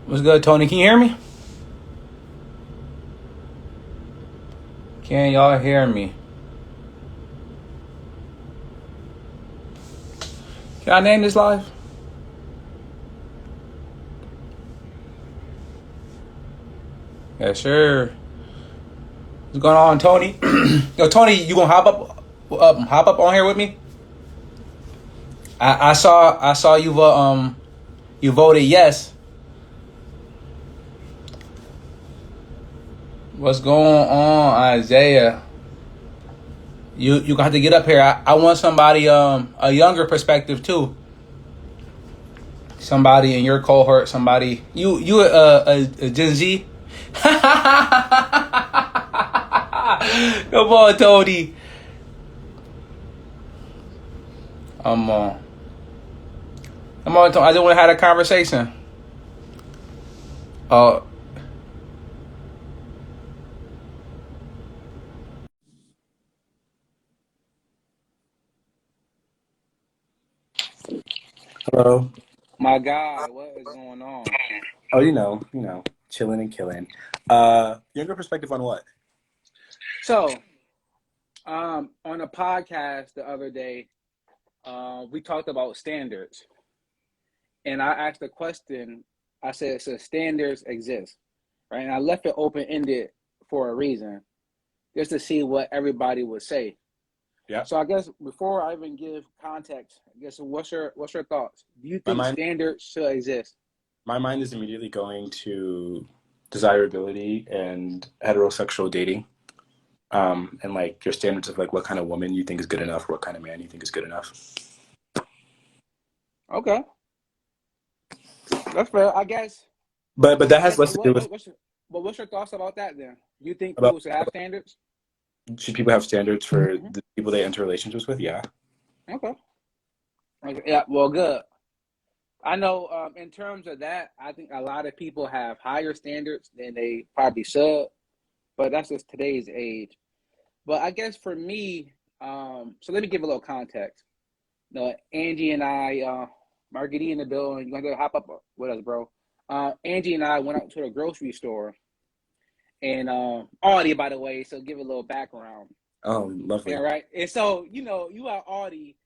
What's good, Tony? Can you hear me? Can y'all hear me? Can I name this live? Yeah, sure. What's going on, Tony? Yo, Tony, you gonna hop up on here with me? I saw you voted yes. What's going on, Isaiah? You gonna have to get up here. I want somebody a younger perspective too. Somebody in your cohort. Somebody you a Gen Z. Come on, Tony. I'm on. I'm on. I just want to have a conversation. Uh, Hello. my guy, what is going on? Oh, chilling and killing. Younger perspective on what? So, on a podcast the other day, we talked about standards, and I asked a question. I said, "So standards exist, right?" And I left it open ended for a reason, just to see what everybody would say. Yeah. So I guess before I even give context, I guess what's your thoughts? Do you My think mind standards should exist? my mind is immediately going to desirability and heterosexual dating. And like your standards of like what kind of woman you think is good enough or what kind of man you think is good enough. Okay, that's fair. I guess. But that I has guess. less to do with What's your thoughts about that then? Do you think about people should have standards? should people have standards for Mm-hmm. the people they enter relationships with? Yeah. Okay. Okay. Yeah. Well, good. I know. In terms of that, I think a lot of people have higher standards than they probably should, but that's just today's age. But I guess for me, so let me give a little context. Angie and I, Marguerite in the building, you gonna hop up with us, bro? Angie and I went out to the grocery store, and Audie, by the way, so give a little background. Oh, Yeah, lovely. right. And so, you are Audie,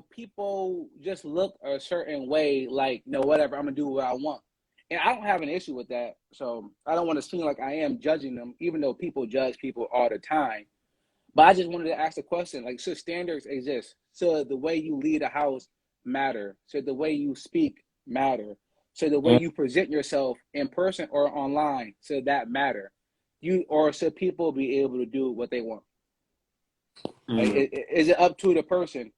people just look a certain way, like, whatever, I'm gonna do what I want. And I don't have an issue with that. So I don't want to seem like I am judging them, even though people judge people all the time. But I just wanted to ask the question, like, should standards exist? Should the way you lead a house matter? Should the way you speak matter? Should the way Mm, you present yourself in person or online, should that matter? Or should people be able to do what they want? Like, mm. is it up to the person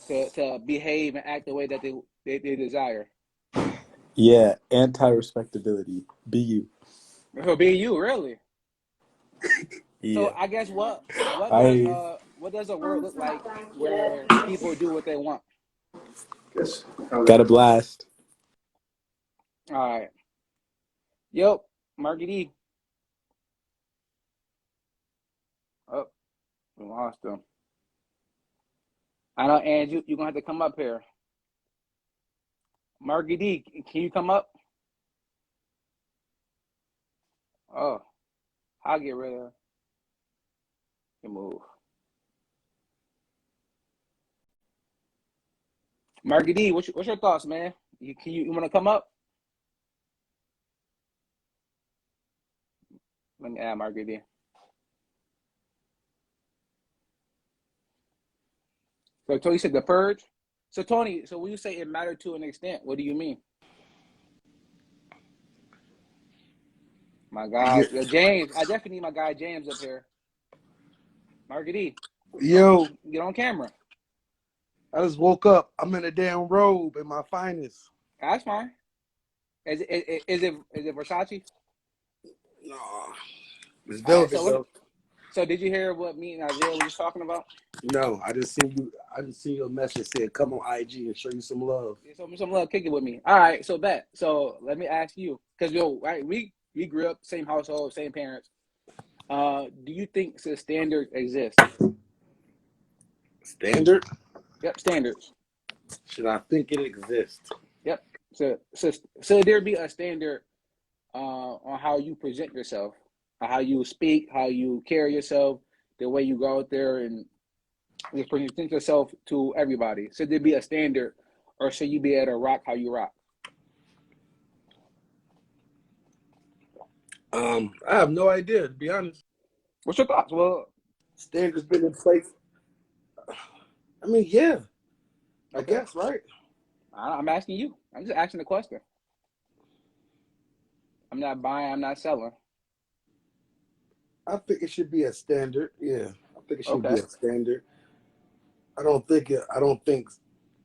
to behave and act the way that they desire? Yeah, anti-respectability. Be you. Or be you, really? So Yeah. I guess I what does a world look like where people do what they want? got a blast. All right. Yep. Marky D. Oh, we lost them. I know, and you're gonna have to come up here. Marky D, can you come up? Oh, I'll get rid of the move. Marky D, what's your thoughts, man? You wanna come up? Let me add Marky D. So Tony said the purge. So Tony, so when you say it mattered to an extent, what do you mean? My Yeah. God, yo, James, I definitely need my guy James up here. Marky D, Yo, get on camera. I just woke up. I'm in a damn robe in my finest. That's fine. Is it Versace? No, it's All right. velvet So though. did you hear what me and Isaiah were just talking about? No, I just seen you. I just seen your message said, "Come on IG and show you some love." Yeah, some love, kick it with me. All right. So bet. So let me ask you, because right, we grew up same household, same parents. Do you think the standards exist? Standard? Yep, standards. Should I think it exists? Yep. So there be a standard on how you present yourself, how you speak, how you carry yourself, the way you go out there and just present yourself to everybody. Should there be a standard, or should you be able to rock how you rock? I have no idea, to be honest. What's your thoughts? Well, Standards been in place. I mean, yeah, I okay. guess, right? I'm asking you. I'm just asking the question. I'm not buying. I'm not selling. I think it should be a standard. Yeah, I think it should be Okay. a standard. I don't think it. I don't think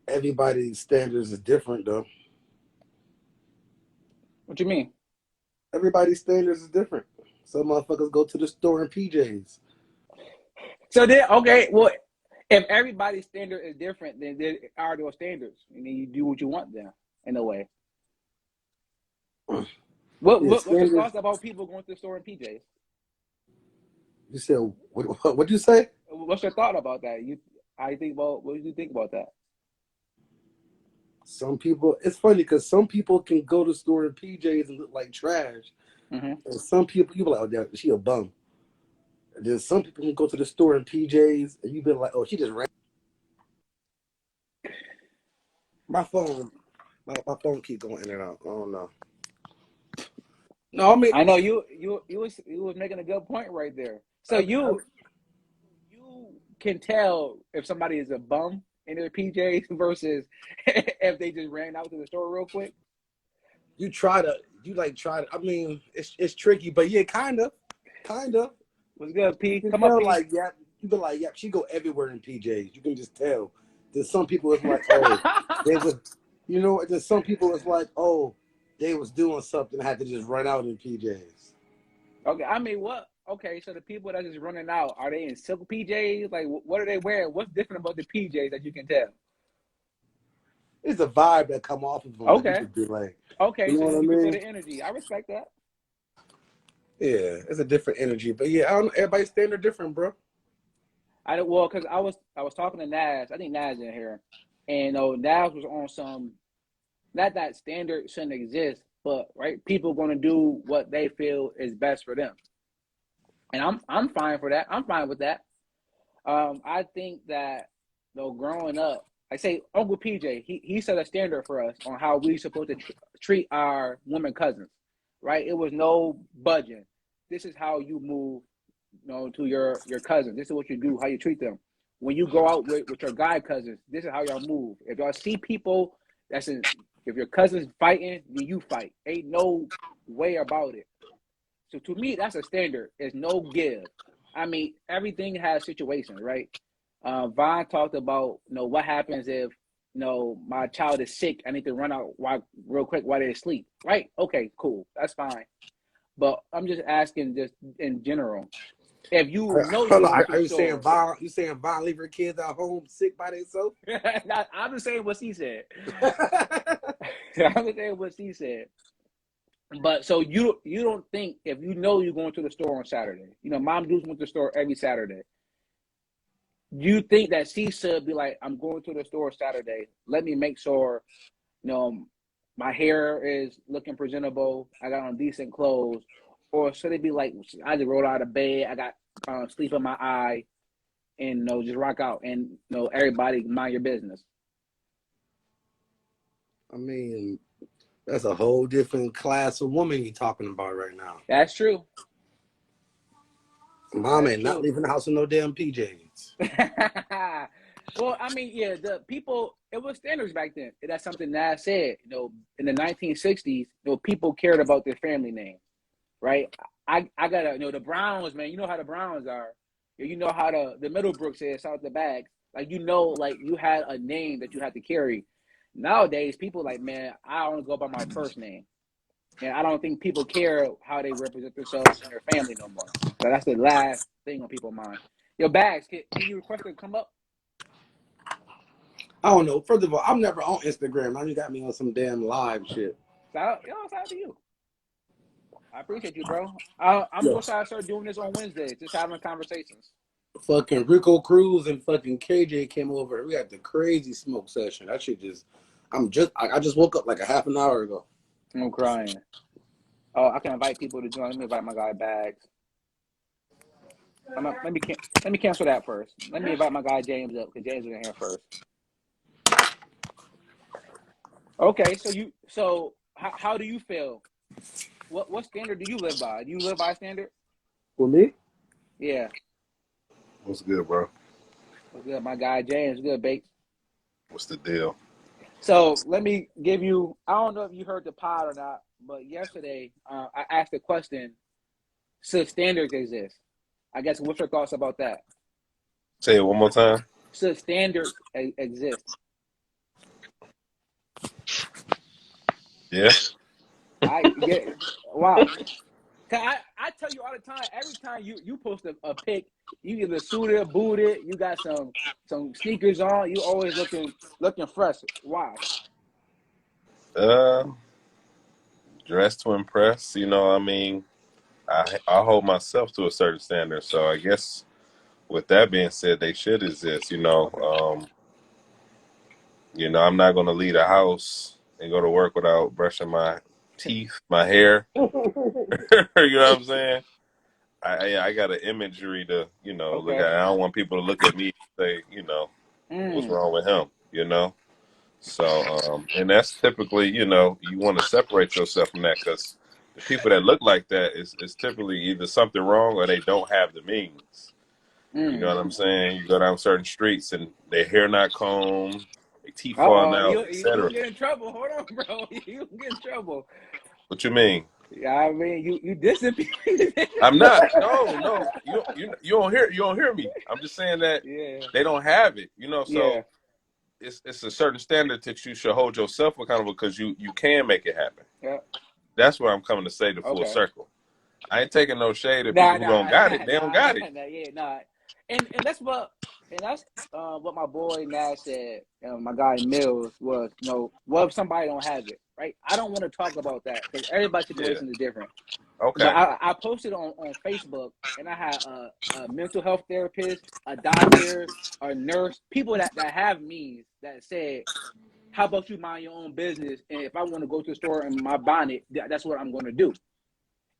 everybody's standards is different though. What you mean? Everybody's standards is different. Some motherfuckers go to the store in PJs. So then, okay. Well, if everybody's standard is different, then there are those standards, and then you do what you want then, in a way. Yeah, What's your standards. thoughts about people going to the store in PJs? You said what you say? What's your thought about that? I think about what do you think about that? Some people. It's funny because some people can go to the store in PJs and look like trash, Mm-hmm. and some people you be like, oh, damn, she a bum. And then some people can go to the store in PJs and you be like, oh, she just ran. My phone, my phone keep going in and out. I don't know. No, I mean, I know you was making a good point right there. So you can tell if somebody is a bum in their PJs versus if they just ran out to the store real quick. you try to, I mean, it's tricky, but yeah, kind of. What's good, P? You can Come up, tell, P. like, yeah, you be like, yeah, she go everywhere in PJs. You can just tell. There's some people it's like, oh, they was, there's some people it's like, oh, they was doing something, had to just run out in PJs. Okay, I mean, what? Okay, so the people that just running out, are they in silk PJs? Like, what are they wearing? What's different about the PJs that you can tell? It's a vibe that come off of them that you Okay, could be like, you okay, know so what I you can feel mean? the energy. I respect that. Yeah, it's a different energy, but yeah, I don't know. Everybody's standard different, bro. Well, because I was talking to Nas. I think Nas in here, and Nas was on some. Not that standard shouldn't exist, but right, people going to do what they feel is best for them, and I'm fine for that. I'm fine with that. I think that growing up, I say Uncle PJ, he set a standard for us on how we supposed to treat our women cousins, right? It was no budging. This is how you move, to your cousins. This is what you do, how you treat them. When you go out with your guy cousins, this is how y'all move. If y'all see people if your cousins fighting, then you fight. Ain't no way about it. So to me, that's a standard. It's no give. I mean, everything has situations, right? Vaughn talked about, what happens if, my child is sick. I need to run out real quick while they're asleep, right? Okay, cool, that's fine. But I'm just asking, just in general, if you know you're Hold on, going to are the you saying store. Vaughn? You saying Vaughn leave her kids at home sick by themselves? I'm just saying what she said. I'm just saying what she said. But so you don't think, if you know you're going to the store on Saturday, Mom Deuce went to the store every Saturday. You think that she should be like, I'm going to the store Saturday. Let me make sure, my hair is looking presentable. I got on decent clothes. Or should it be like, I just rolled out of bed. I got sleep in my eye, and just rock out, and everybody mind your business. I mean, that's a whole different class of woman you're talking about right now. That's true. Mom That's ain't not true. leaving the house in no damn PJs. Well, I mean, yeah, the people, it was standards back then. That's something that I said. In the 1960s, people cared about their family name, right? I gotta, the Browns, man. You know how the Browns are. You know how the Middlebrooks is out the back. Like, like you had a name that you had to carry. Nowadays, people like, man, I don't go by my first name. And I don't think people care how they represent themselves and their family no more. So that's the last thing on people's mind. Yo, Bags, can you request to come up? I don't know. First of all, I'm never on Instagram. Now you got me on some damn live shit. Shout out to you. I appreciate you, bro. I'm Yo, gonna try to start doing this on Wednesdays, just having conversations. fucking Rico Cruz and fucking KJ came over. We had the crazy smoke session. That shit just, I just woke up like a half an hour ago. I'm crying. Oh, I can invite people to join. Let me invite my guy Bags. Let me cancel that first. Let me invite my guy James up because James is in here first. Okay, so how do you feel? What standard do you live by? Do you live by a standard? For me? Yeah. What's good, bro? What's good, my guy James? Good, Bates. What's the deal? So let me give you. I don't know if you heard the pod or not, but yesterday I asked the question: should standards exist? I guess what's your thoughts about that? Say it one more time. Should standards exist? Yeah. Wow. I tell you all the time. Every time you post a pic, you either suited, booted, you got some sneakers on. You always looking fresh. Why? Dress to impress. You know, I mean, I hold myself to a certain standard. So I guess with that being said, they should exist. I'm not gonna leave the house and go to work without brushing my teeth, my hair. You know what I'm saying? I got an imagery to, look Okay. at. I don't want people to look at me and say, what's wrong with him, So, and that's typically, you want to separate yourself from that because the people that look like that is typically either something wrong or they don't have the means. You know what I'm saying? You go down certain streets and their hair not combed, their teeth falling out, You etc. get in trouble. Hold on, bro. You get in trouble. What you mean? Yeah, I mean you disappeared. I'm not. No. You don't hear me. I'm just saying that Yeah. they don't have it. Yeah. So it's a certain standard that you should hold yourself accountable because you can make it happen. Yeah. That's what I'm coming to say to full Okay. circle. I ain't taking no shade at people who don't got it. They don't got it. And that's what my boy Nash said. My guy Mills was, what if somebody don't have it, right? I don't want to talk about that because everybody's situation is different. Okay. But I posted on Facebook, and I had a mental health therapist, a doctor, a nurse, people that have means that said, how about you mind your own business? And if I want to go to the store in my bonnet, that's what I'm going to do.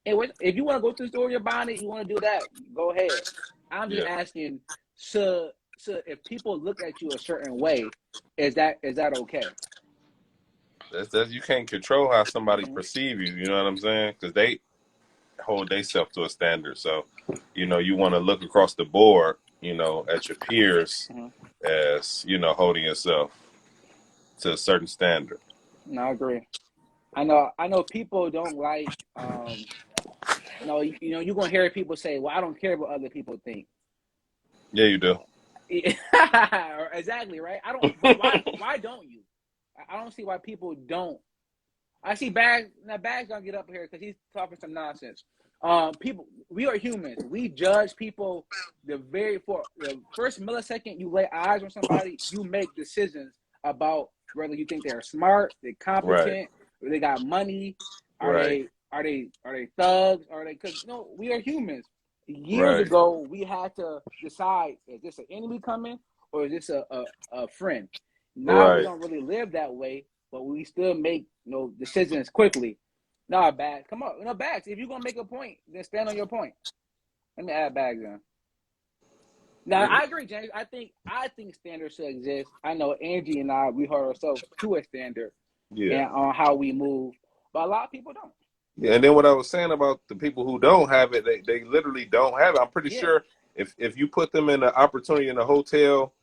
And if you want to go to the store in your bonnet, you want to do that, go ahead. I'm just asking, so if people look at you a certain way, is that okay? That's you can't control how somebody perceive you. You know what I'm saying? Because they hold themselves to a standard. So, you want to look across the board, at your peers as, holding yourself to a certain standard. No, I agree. I know people don't like, you're going to hear people say, well, I don't care what other people think. Yeah, you do. Exactly, right? But why don't you? I don't see why people don't. I see Bags gonna get up here because he's talking some nonsense. People, we are humans. We judge people the first millisecond you lay eyes on somebody, you make decisions about whether you think they're smart, they're competent, or they got money. Are they thugs? Are they? Because we are humans. Years ago, we had to decide: is this an enemy coming, or is this a friend? Now we don't really live that way, but we still make decisions quickly. Nah, Bags, come on, Bags. If you're gonna make a point, then stand on your point. Let me add Bags in. Now I agree, James. I think standards should exist. I know Angie and we hold ourselves to a standard, and on how we move, but a lot of people don't. Yeah, and then what I was saying about the people who don't have it, they literally don't have it. I'm pretty sure if you put them in an opportunity in a hotel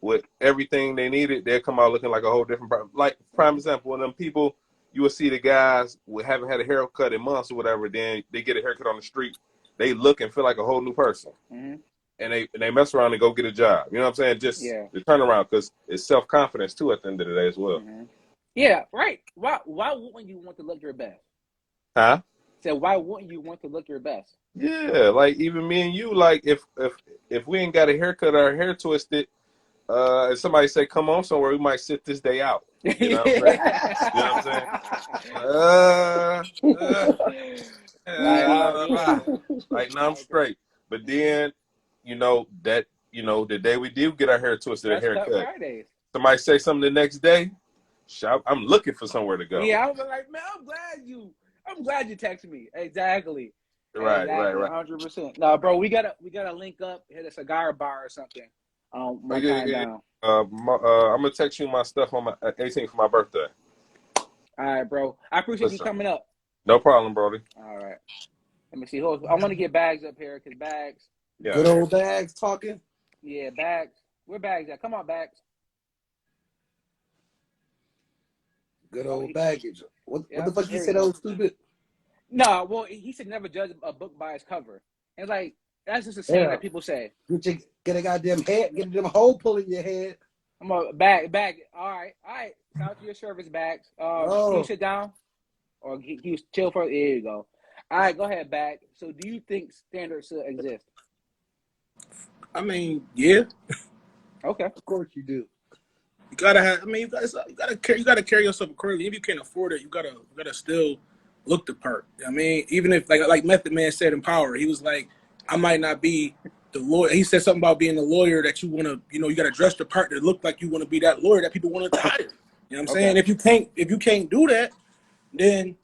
with everything they needed, they'll come out looking like a whole different. Like prime example, one of them people you will see the guys who haven't had a haircut in months or whatever. Then they get a haircut on the street, they look and feel like a whole new person. Mm-hmm. and they mess around and go get a job. You know what I'm saying? Just Yeah. the turnaround, because it's self confidence too at the end of the day as well. Mm-hmm. Yeah, right. Why wouldn't you want to look your best? Huh? So why wouldn't you want to look your best? Yeah, like even me and you, like if we ain't got a haircut or our hair twisted, if somebody say come on somewhere, we might sit this day out. You know what I'm saying? You know what I'm saying? Yeah. Like no, I'm straight. But then, that the day we do get our hair twisted, a That's Cut haircut, Fridays. somebody say something the next day, I'm looking for somewhere to go. Yeah, I was like, man, I'm glad you texted me. Exactly. Right. 100%. No, bro, we gotta link up, hit a cigar bar or something. One time down. I'm gonna text you my stuff on my 18th for my birthday. All right, bro. I appreciate you coming up. No problem, Brody. All right. Let me see. I want to get Bags up here because Bags. Yeah. Good old Bags talking. Yeah, Bags. Where Bags at? Come on, Bags. Good old baggage. What Yeah, the fuck you there said? you That go. was stupid. No, well, he said never judge a book by its cover. And like that's just a saying that people say. Get a goddamn head. Get them hole pulling your head. I'm a bag. All right. Shout out to your service, Bags. Can you sit down, or can you chill for? There you go. All right, go ahead, Bag. So, do you think standards should exist? I mean, yeah. Okay. Of course you do. You gotta have. I mean, you gotta carry yourself accordingly. If you can't afford it, you gotta still look the part. I mean, even if like Method Man said in Power, he was like, I might not be the lawyer. He said something about being the lawyer that you want to. You got to dress the part to look like you want to be that lawyer that people want to hire. You know what I'm saying? If you can't do that, then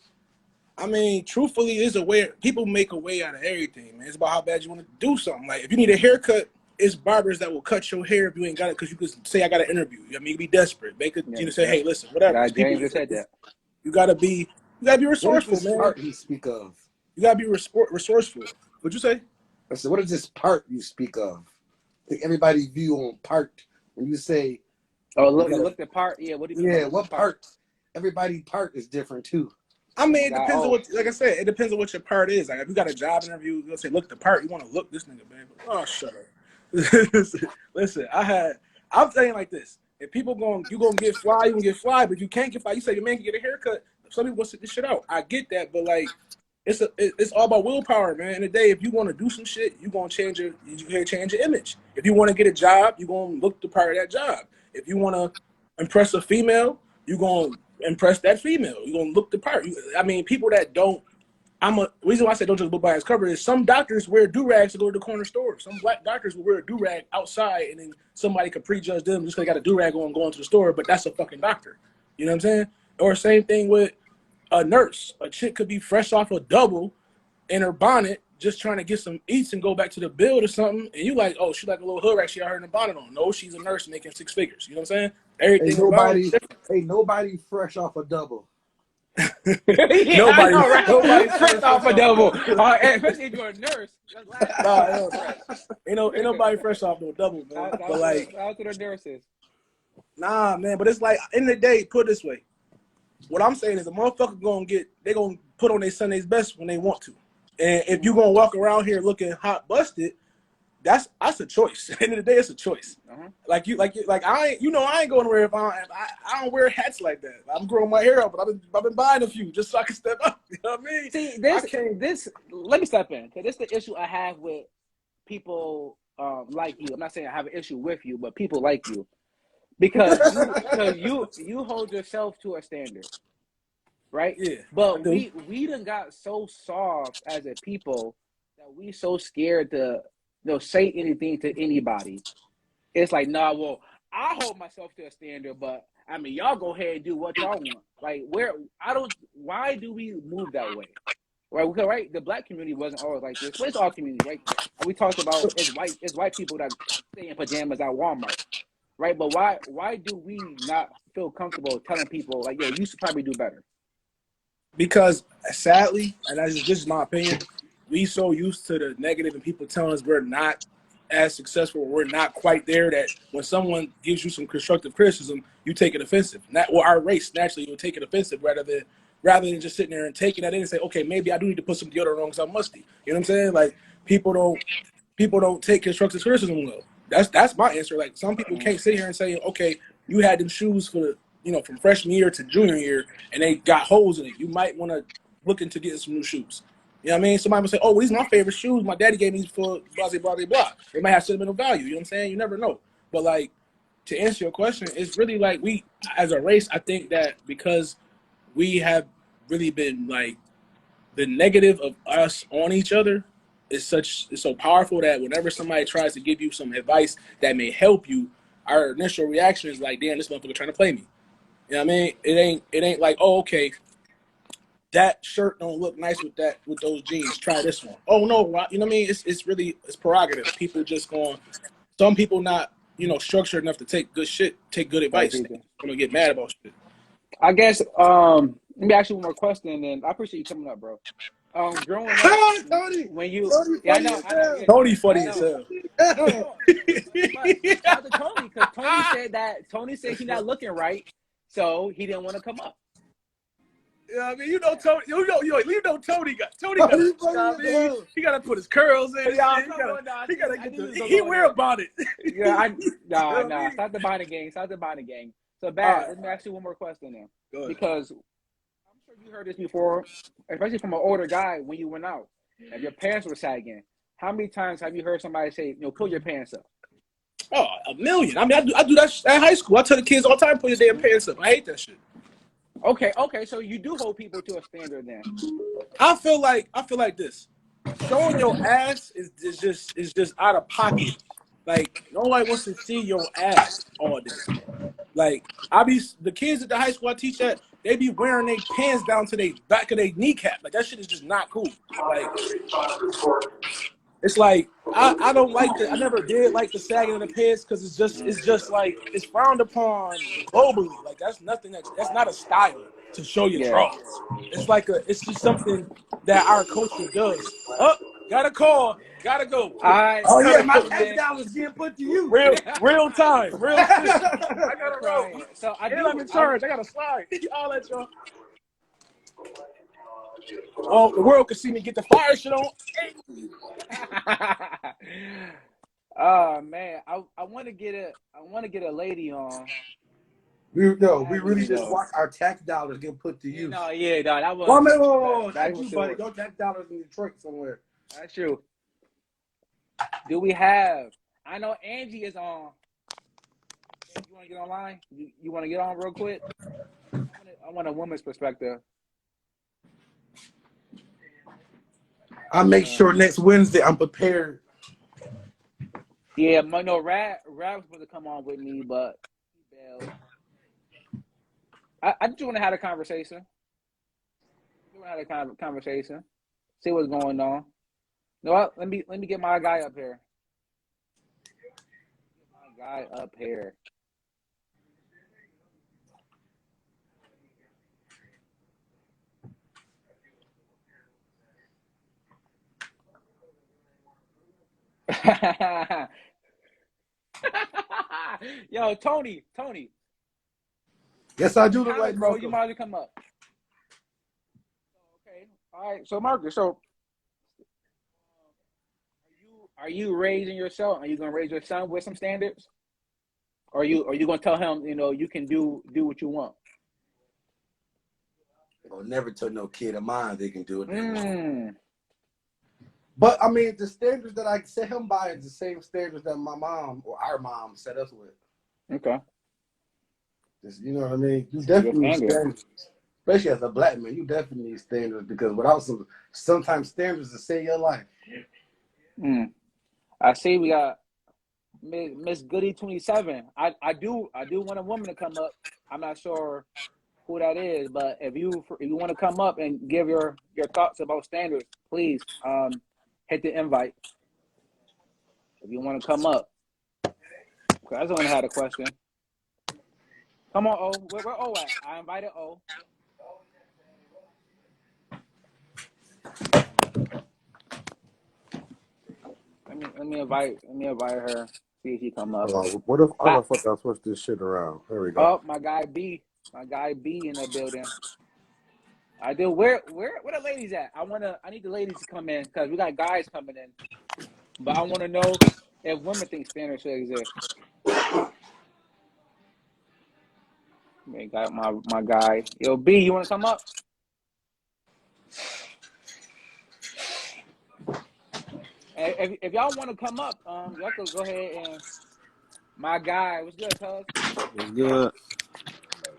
I mean, truthfully, there's a way. People make a way out of everything, man. It's about how bad you want to do something. Like if you need a haircut, it's barbers that will cut your hair if you ain't got it, because you could say I got an interview. I mean, you can be desperate. They could say, hey, listen, whatever. James just said that. You gotta be resourceful, man. Part you speak of? You gotta be resourceful. What'd you say? I said, what is this part you speak of? I think everybody's view on part when you say. Oh, look the part. Yeah. What do you mean? Yeah, what part? Everybody part is different too. I mean, it depends on what. Like I said, it depends on what your part is. Like if you got a job interview, you'll say, look the part. You want to look this nigga, man. Oh, shut up. Listen, I'm saying like this. If people you gonna get fly, you gonna get fly. But if you can't get fly, you say your man can get a haircut. Some people gonna sit this shit out. I get that, but like, it's all about willpower, man. In the day, if you want to do some shit, you gonna change your image. If you want to get a job, you gonna look the part of that job. If you want to impress a female, you gonna impress that female. You gonna look the part. I mean, people that don't. Reason why I say don't just book by its cover is some doctors wear do-rags to go to the corner store. Some black doctors will wear a do-rag outside, and then somebody could prejudge them just because they got a do-rag on going to the store, but that's a fucking doctor. You know what I'm saying? Or same thing with a nurse. A chick could be fresh off a double in her bonnet, just trying to get some eats and go back to the build or something, and you like, oh, she like a little hood rag, she got her in the bonnet on. No, she's a nurse making 6 figures. You know what I'm saying? Everything ain't nobody fresh off a double. Nobody fresh off a double. Especially if you're a nurse. Ain't nobody fresh off no double, man. But like, out to the nurses. Nah, man. But it's like, in the day, put it this way. What I'm saying is, a motherfucker they gonna put on their Sunday's best when they want to. And if you gonna walk around here looking hot busted, that's a choice. At the end of the day, it's a choice. Uh-huh. Like I ain't going anywhere if I don't wear hats like that. I'm growing my hair out, but I've been buying a few just so I can step up. You know what I mean? See, let me step in, because this is the issue I have with people like you. I'm not saying I have an issue with you, but people like you, because you hold yourself to a standard, right? Yeah. But we done got so soft as a people that we so scared to say anything to anybody. It's like, nah, well, I hold myself to a standard, but I mean, y'all go ahead and do what y'all want. Like, why do we move that way? Right? The black community wasn't always like this. But it's all community, right? And we talked about it's white people that stay in pajamas at Walmart, right? But why do we not feel comfortable telling people, like, yo, you should probably do better? Because sadly, and this is my opinion, we so used to the negative and people telling us we're not as successful, we're not quite there, that when someone gives you some constructive criticism, you take it offensive. Our race, naturally, you'll take it offensive rather than just sitting there and taking that in and say, okay, maybe I do need to put some deodorant on because I'm musty. You know what I'm saying? Like, people don't people don't take constructive criticism well. That's my answer. Like some people can't sit here and say, okay, you had them shoes for from freshman year to junior year, and they got holes in it. You might want to look into getting some new shoes. You know what I mean? Somebody might say, oh, well, these are my favorite shoes. My daddy gave me these for blah, blah, blah, blah. They might have sentimental value. You know what I'm saying? You never know. But, like, to answer your question, it's really like we, as a race, I think that because we have really been, like, the negative of us on each other is so powerful that whenever somebody tries to give you some advice that may help you, our initial reaction is like, damn, this motherfucker trying to play me. You know what I mean? It ain't like, oh, okay, that shirt don't look nice with those jeans. Try this one. Oh no, you know what I mean? It's prerogative. People just some people not, structured enough to take good advice. They're gonna get mad about shit. I guess let me ask you one more question, and then I appreciate you coming up, bro. Growing up, Tony, when you, Tony yeah, I funny know, as I know, hell. yeah, Tony funny as hell. But shout out to Tony, because Tony said he's not looking right, so he didn't want to come up. Yeah, I mean, Tony. Tony got. He got to put his curls in. Yeah, he got to get the. He wear about it. Yeah, Stop the bonding game. So, Baz, let me ask you one more question then, because I'm sure you heard this before, especially from an older guy when you went out. If your pants were sagging, how many times have you heard somebody say, pull your pants up? Oh, a million. I mean, I do that at high school. I tell the kids all the time, pull your damn pants up. I hate that shit. Okay. So you do hold people to a standard then. I feel like this. Showing your ass is just out of pocket. Like nobody wants to see your ass all day. Like the kids at the high school I teach at, they be wearing their pants down to the back of their kneecap. Like that shit is just not cool. Like it's like I don't like I never did like the sagging of the pants because it's just like it's frowned upon globally. Like that's nothing that's not a style to show your drawers. It's just something that our culture does. Oh, got a call, gotta go. All right. Oh yeah, my $10 getting put to you. Real time, real. I gotta roll. So I'm in charge. I gotta slide. I'll let y'all. Oh, the world can see me get the fire shit on. Oh man, I want to get a lady on. We really just watch our tax dollars get put to use. No, yeah, no, that was. Whoa, that's you, buddy. Your tax dollars in Detroit somewhere. That's true. Do we have? I know Angie is on. You want to get online? You want to get on real quick? I want a woman's perspective. I make sure next Wednesday I'm prepared. Yeah, no, Rad was supposed to come on with me, but I just want to have a conversation. See what's going on. No, let me get my guy up here. Yo, Tony. Yes, I do look like bro. You might as well come up. Okay. All right. So, Marcus, are you raising your son? Are you gonna raise your son with some standards? Or are you gonna tell him, you can do what you want? I'll never tell no kid of mine they can do it. But I mean, the standards that I set him by is the same standards that my mom or our mom set us with. Okay. Just, you know what I mean? You definitely need standards. Especially as a black man, you definitely need standards because without sometimes standards to save your life. I see we got Miss Goody 27. I do want a woman to come up. I'm not sure who that is, but if you want to come up and give your thoughts about standards, please hit the invite. If you want to come up. I just want to have a question. Come on, O. Where O at? I invited O. Let me invite her. See if she come up. What if I switch this shit around? There we go. Oh, my guy B in the building. I do. Where the ladies at? I need the ladies to come in because we got guys coming in. but I want to know if women think standards should exist. Okay, got my guy. Yo, B, you want to come up? If y'all want to come up, y'all could go ahead and my guy. What's good, cuz? It's good.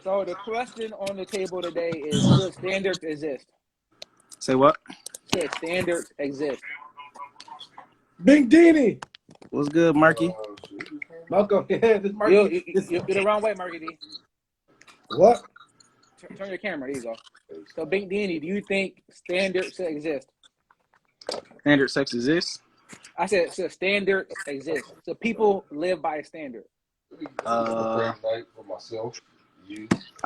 So the question on the table today is: should standards exist? Say what? Should standards exist? Big Dini. What's good, Marky? Welcome. Yeah, this You, Marky. you, you, you're the wrong way, Marky D. What? Turn your camera. There you go. So, Big Dini, do you think standards should exist? Standard sex exists. I said, should standards exist? So people live by a standard. I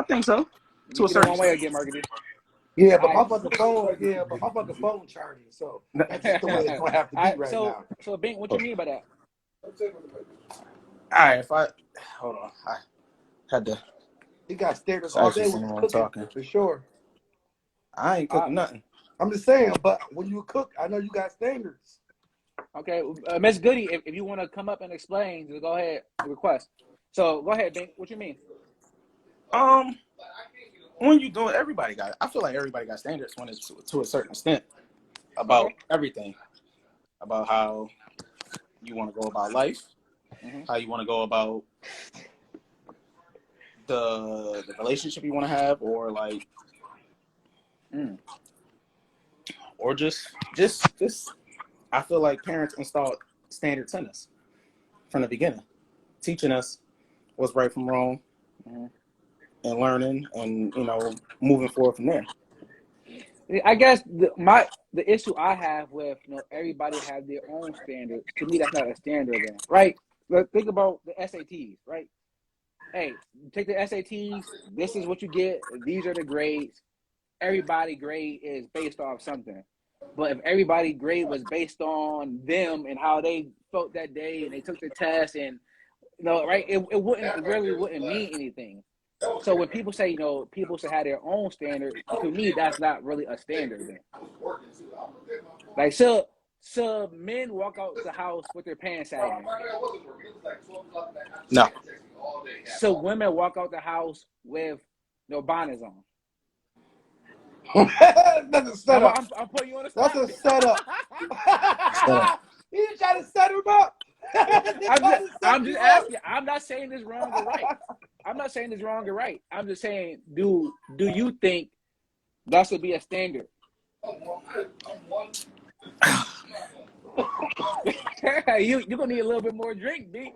think so. To a You're the certain wrong way extent. again, Marky D. Yeah, but All my fucking phone. Yeah, but my fucking phone charging. So that's just the way it's gonna have to be right, right now. so Bing, what you mean by that? All right, if I hold on, I had to. He got standards It's all actually day when you someone cooking, talking. for sure. I ain't cooking nothing. I'm just saying, but when you cook, I know you got standards. Okay, Miss Goody, if you want to come up and explain, just go ahead and request. So go ahead, Bing. What you mean? When you doing, everybody got. I feel like everybody got standards when it's to a certain extent about everything, about how you want to go about life, how you want to go about the relationship you want to have, or like, or just. I feel like parents installed standards in us from the beginning, teaching us what's right from wrong, and learning, and moving forward from there. I guess the issue I have with everybody have their own standards. To me, that's not a standard, then, right? Let's think about the SATs, right? Hey, take the SATs. This is what you get. These are the grades. Everybody grade is based off something. But if everybody grade was based on them and how they felt that day, and they took the test, and right, it really wouldn't mean anything. So when people say, people should have their own standard, to me, that's not really a standard then. Like, should men walk out the house with their pants sagging? No. Should women walk out the house with bonnets on? That's a setup. I'm putting you on the spot. That's a setup. He trying to set him up. I'm just asking. I'm not saying this wrong or right. I'm not saying this wrong or right. I'm just saying, do you think that should be a standard? You're gonna need a little bit more drink, B.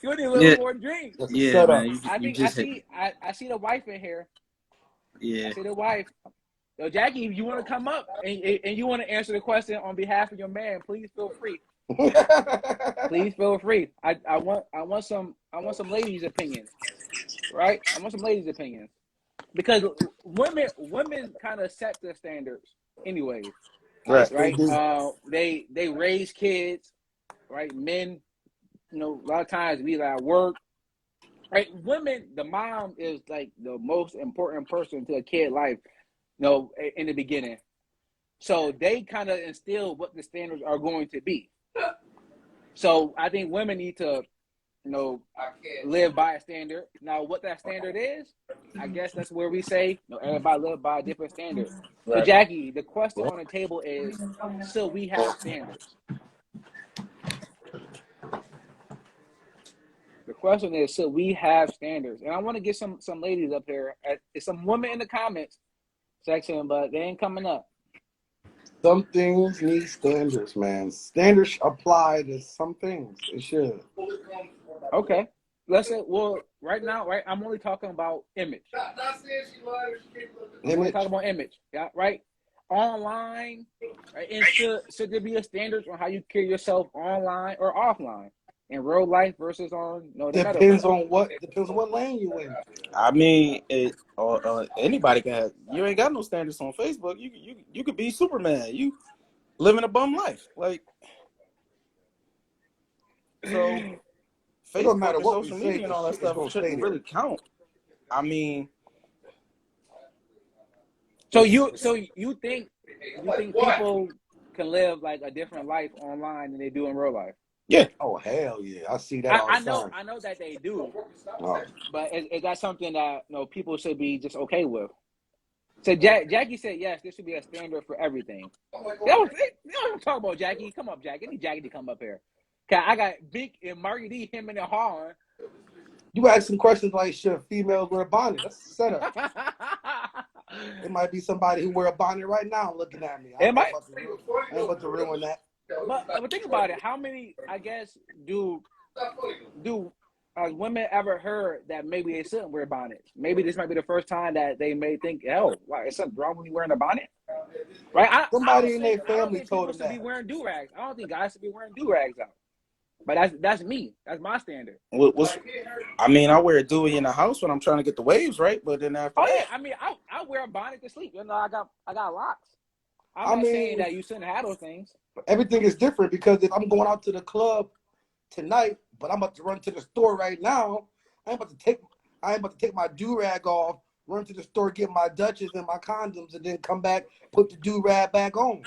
You need a little bit more drink. Yeah, man. I see the wife in here. Yeah. I see the wife. Yo, Jackie, if you want to come up and you want to answer the question on behalf of your man, please feel free. Please feel free. I want some ladies' opinions, right? I want some ladies' opinions because women kind of set the standards anyway, right? They raise kids, right? Men, a lot of times we at work, right? Women, the mom is like the most important person to a kid's life, in the beginning. So they kind of instill what the standards are going to be. So I think women need to, live by a standard. Now, what that standard is, I guess that's where we say, everybody live by a different standard. So, Jackie, the question on the table is, should we have standards? The question is, should we have standards? And I want to get some ladies up here. Some women in the comments section, but they ain't coming up. Some things need standards, man. Standards apply to some things. It should. Okay. Let's say, right now, right, I'm only talking about image. I'm only talking about image, yeah, right? Online, right? And should there be a standard on how you carry yourself online or offline? In real life versus on the depends on what lane you in. I mean, anybody can have. You ain't got no standards on Facebook. You could be Superman. You living a bum life, like so. It don't Facebook matter and what social we say, media and all that stuff shouldn't really count. I mean, so you think people can live like a different life online than they do in real life. Yeah. Oh hell yeah, I see that all the time. I know that they do, Oh. but is that something that people should be just okay with? So Jackie said yes, this should be a standard for everything. They don't talk about Jackie. Come up, Jackie. I need Jackie to come up here. Okay, I got Vic and Margie D, him and Harlan. You ask some questions like, should females wear a bonnet? That's a setup. It might be somebody who wear a bonnet right now looking at me. I ain't about to ruin that. But think about it. How many, I guess, do women ever heard that maybe they shouldn't wear bonnets? Maybe this might be the first time that they may think, "Oh, like, is something wrong with me wearing a bonnet?" Right? Somebody in their family I don't think told people them should be that. wearing do rags. I don't think guys should be wearing do rags out. But that's me. That's my standard. I mean, I wear a Dewey in the house when I'm trying to get the waves right, but then after Oh that, yeah, I mean, I wear a bonnet to sleep. I got locks. I'm not saying that you shouldn't have those things. Everything is different because if I'm going out to the club tonight, but I'm about to run to the store right now, I ain't about to take my do-rag off, run to the store, get my Dutchess and my condoms, and then come back, put the do-rag back on.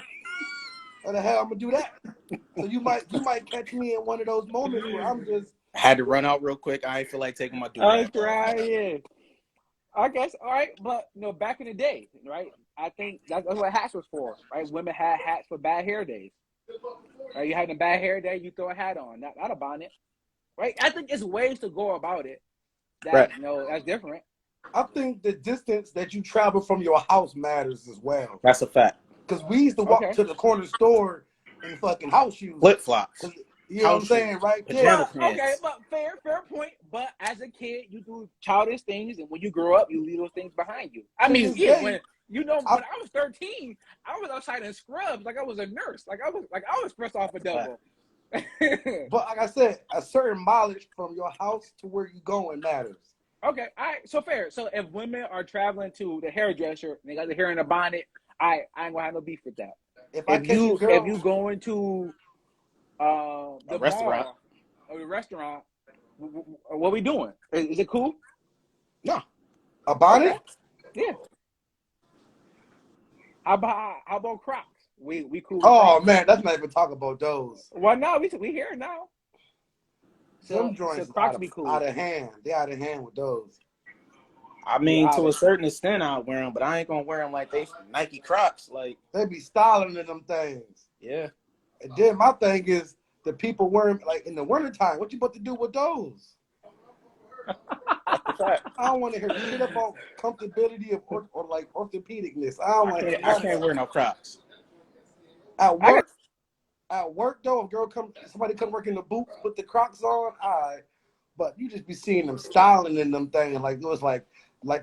How the hell I'm gonna do that? So you might catch me in one of those moments where I'm just had to run out real quick. I ain't feel like taking my do-rag off. crying. I guess, all right, but back in the day, right? I think that's what hats was for, right? Women had hats for bad hair days. Right? You having a bad hair day, you throw a hat on, not a bonnet, right? I think it's ways to go about it that Right. That's different. I think the distance that you travel from your house matters as well. That's a fact. Because we used to walk to the corner store in fucking house shoes. Flip-flops. You know what I'm saying, right? Pajama But, pants. okay, but fair point. But as a kid, you do childish things, and when you grow up, you leave those things behind you. I mean, yeah, when I was 13, I was outside in scrubs like I was a nurse, like I was fresh off a double. But like I said, a certain mileage from your house to where you going matters. Okay, all right, so fair. So if women are traveling to the hairdresser and they got the hair in a bonnet, I ain't gonna have no beef with that. If you going to the restaurant bar or the restaurant, what we doing? Is it cool? No. A bonnet? Okay. Yeah. How about Crocs? We cool. Oh man, let's not even talk about those. Well, no, we here now. Some joints Crocs be cool. out of hand. They out of hand with those. I mean, to a certain extent, I'll wear them, but I ain't gonna wear them like they Nike Crocs. Like they be styling in them things. Yeah. And then my thing is the people wearing like in the wintertime. What you about to do with those? I don't want to hear shit about comfortability or like orthopedicness. I can't wear no Crocs. At work though, somebody come work in the booth, put the Crocs on, but you just be seeing them styling in them things like it was like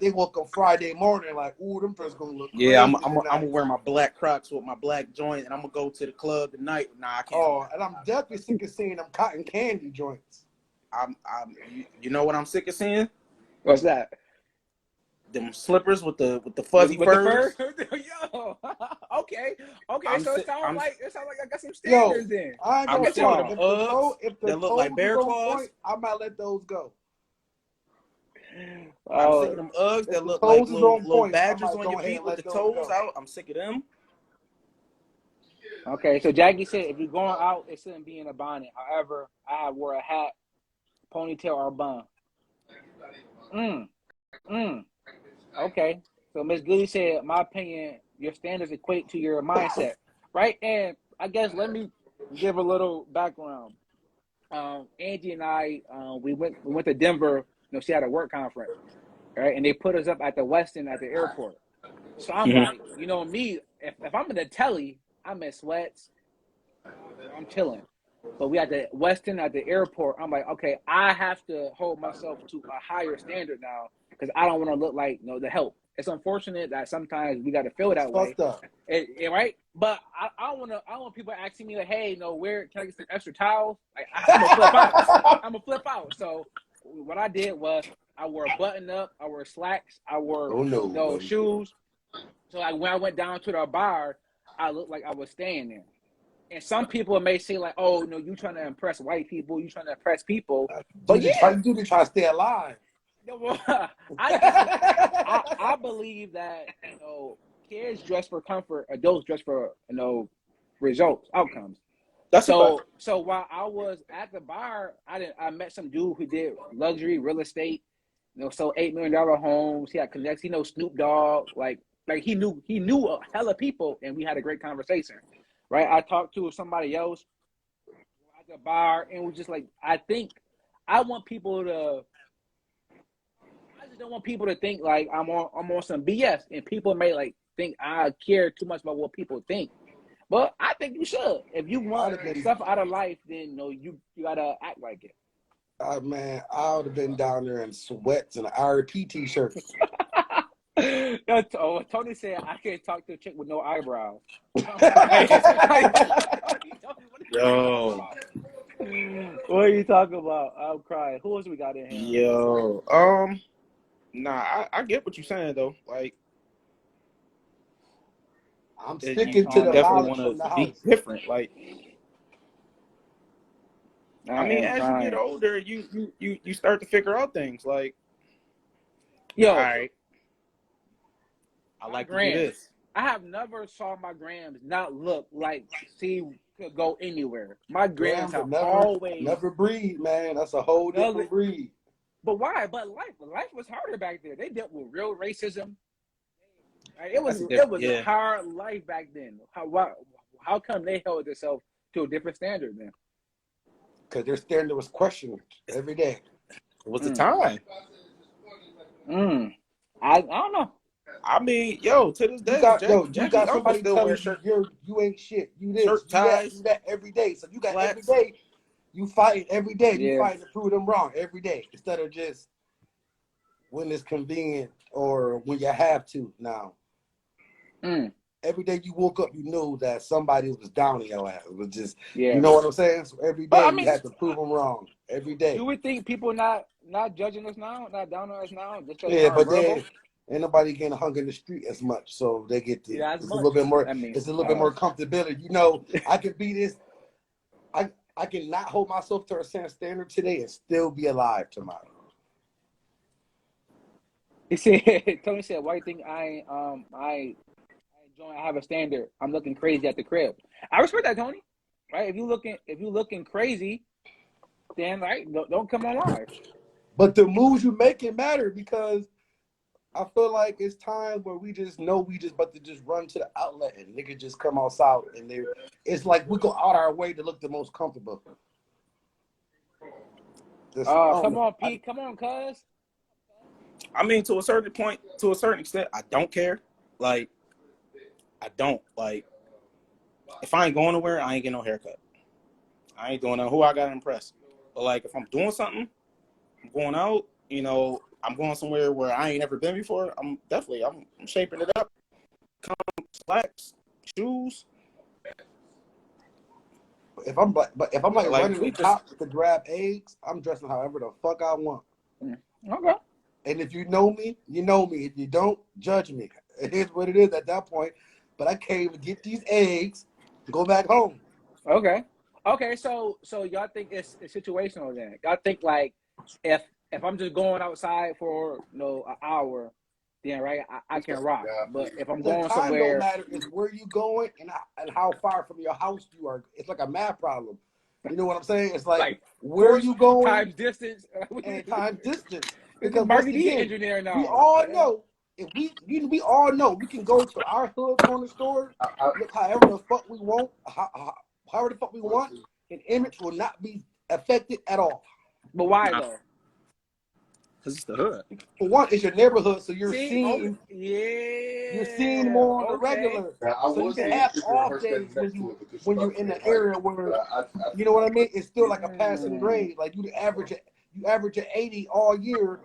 they woke up Friday morning like, ooh, them first gonna look crazy. Yeah, I'm gonna wear my black Crocs with my black joint, and I'm gonna go to the club tonight. Nah, I can't. Oh, and I'm definitely sick of seeing them cotton candy joints. You know what I'm sick of seeing? What's that? Them slippers with the fuzzy furs. Yo, okay. So it sounds like I got some Yo, standards in. I ain't gonna tell if the look like bear claws, I might let those go. I'm sick of them Uggs that look like little badgers on your feet with the toes out. I'm sick of them. Okay, so Jackie said if you're going out, it shouldn't be in a bonnet. However, I wore a hat, ponytail, or bun. Okay, so Miss Goody said, my opinion, your standards equate to your mindset, right? And I guess let me give a little background. Angie and I, we went to Denver. She had a work conference, right? And they put us up at the Westin at the airport. So I'm like, me, if I'm in the telly, I'm in sweats, I'm chilling. But we at the Westin at the airport. I'm like, okay, I have to hold myself to a higher standard now because I don't want to look like the help. It's unfortunate that sometimes we got to feel that way, right? But I don't want people asking me like, hey, where can I get some extra towels? Like I'm gonna flip out. I'm gonna flip out. So what I did was I wore a button up, I wore slacks, I wore shoes. So like when I went down to the bar, I looked like I was staying there. And some people may say like, oh no, you trying to impress white people, you trying to impress people. But you do try to stay alive. I believe that kids dress for comfort, adults dress for results, outcomes. That's a So fact. so while I was at the bar, I met some dude who did luxury real estate. Sold $8 million homes. He had connects. He knows Snoop Dogg. Like he knew a hell of people, and we had a great conversation. Right. I talked to somebody else at the bar, and was just like, I think I want people to. I just don't want people to think like I'm on some BS, and people may like think I care too much about what people think. But I think you should. If you I'd want have been, stuff out of life, then you gotta act like it. man, I would have been down there in sweats and an IRP t-shirt. Tony said I can't talk to a chick with no eyebrows. Yo, What are you talking about? I'm crying. Who else we got in here? yo. Nah, I get what you're saying though. Like, I'm you sticking to the definitely knowledge from want the to be house. different. Like, I mean, am as crying. you get older, you start to figure out things. Like, Yo, all right, I my like to do grams. this. I have never saw my grams not look like could go anywhere. My grams Grams have are always never breed, man. That's a whole different breed. But why? But life was harder back there. They dealt with real racism. It was Yeah. hard life back then. How come they held themselves to a different standard then? Because their standard was questioned every day. It was the time. I don't know. I mean, yo, to this day, You got Jackie Uncle somebody still telling wears shirt, you ain't shit. You this, shirt you that, ties, you that every day. So you got slacks. every day. You fighting every day. Yeah. You fighting to prove them wrong every day instead of just when it's convenient or when you have to. Now, every day you woke up, you knew that somebody was down in your ass. It was just, you know what I'm saying? So every day you had to prove them wrong. Every day. You would think people not judging us now, not down on us now, just Yeah, but verbal. then ain't nobody getting hung in the street as much, so they get to. It's a much. little bit more. I mean, it's a little bit more comfortability. You know, I can be this. I can not hold myself to a certain standard today and still be alive tomorrow. He said, Tony said, "Why do you think I have a standard? I'm looking crazy at the crib." I respect that, Tony. Right? If you looking crazy, then right, don't come on live. But the moves you making matter because I feel like it's time where we just know we just about to just run to the outlet and niggas just come outside and it's like we go out our way to look the most comfortable. Come on, Pete. Come on, cuz. I mean, to a certain point, to a certain extent, I don't care. Like, I don't. Like, if I ain't going nowhere, I ain't getting no haircut. I ain't doing nothing. Who I got to impress. But, like, if I'm doing something, I'm going out, you know, I'm going somewhere where I ain't never been before, I'm shaping it up. Slacks, shoes. If I'm like running the just top to grab eggs, I'm dressing however the fuck I want. Okay. And if you know me, you know me. If you don't, judge me. It is what it is at that point. But I came to get these eggs and go back home. Okay. So y'all think it's situational then? Y'all think like if I'm just going outside for an hour, then right I can rock. But if I'm going the time somewhere, don't matter. It's where you going and how far from your house you are. It's like a math problem. You know what I'm saying? It's like where you going, time distance, and time distance. Because once Marky D again, engineer now. we all know if we all know we can go to our hood corner store, look however the fuck we want, however the fuck we want, and image will not be affected at all. But why though? Because it's the hood. For one, it's your neighborhood, so you're seen. You're seen more on the regular. So you can have off days when you're in the area where you know what I mean. It's still like a passing grade. Like you average an 80 all year.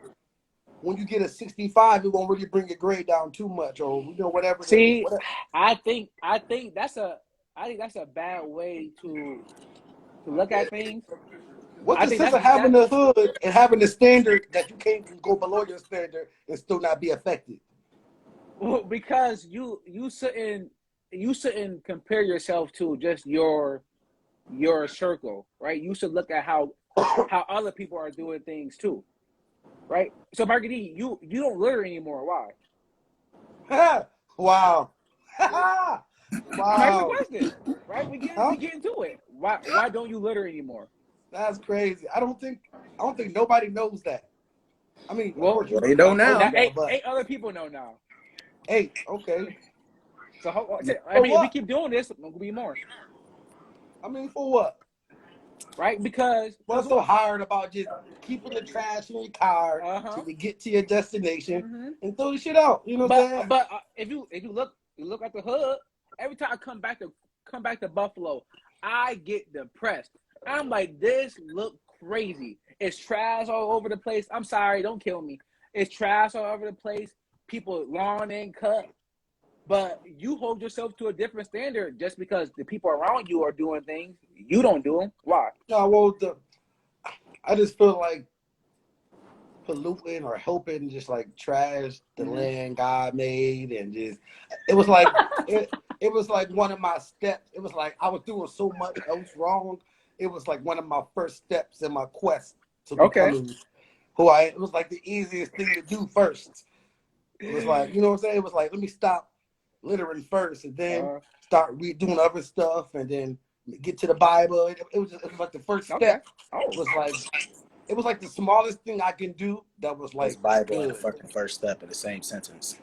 When you get a 65, it won't really bring your grade down too much, or whatever. See, I think that's a bad way to look at things. What's the sense of having the hood and having the standard that you can't go below your standard and still not be affected? Well, because you shouldn't compare yourself to just your circle, right? You should look at how other people are doing things too, right? So, Marky D, you don't litter anymore. Why? Wow. I'm asking a Wow. question, right? We Huh? getting to it. Why don't you litter anymore? That's crazy. I don't think nobody knows that. I mean, of Well, course, Well, they know now. now that, but eight other people know now. 8, okay. So I For mean, if we what? keep doing this, there'll be more, I mean, for what? right? Because What's so hard about just keeping the trash in your car till you get to your destination and throw the shit out? You know what I'm saying? But if you look at the hood, every time I come back to Buffalo, I get depressed. I'm like, this look crazy. It's trash all over the place. I'm sorry, don't kill me. It's trash all over the place. People lawn ain't cut. But you hold yourself to a different standard just because the people around you are doing things you don't do them. Why? No, well, I just feel like polluting or helping just like trash the land God made, and just it was like it was like one of my steps. It was like I was doing so much else wrong. It was like one of my first steps in my quest to becoming who I am. It was like the easiest thing to do first. It was like, you know what I'm saying? It was like, let me stop littering first, and then start doing other stuff, and then get to the Bible. It was like the first step. It was like the smallest thing I can do that was like It's Bible good. and fucking first step in the same sentence.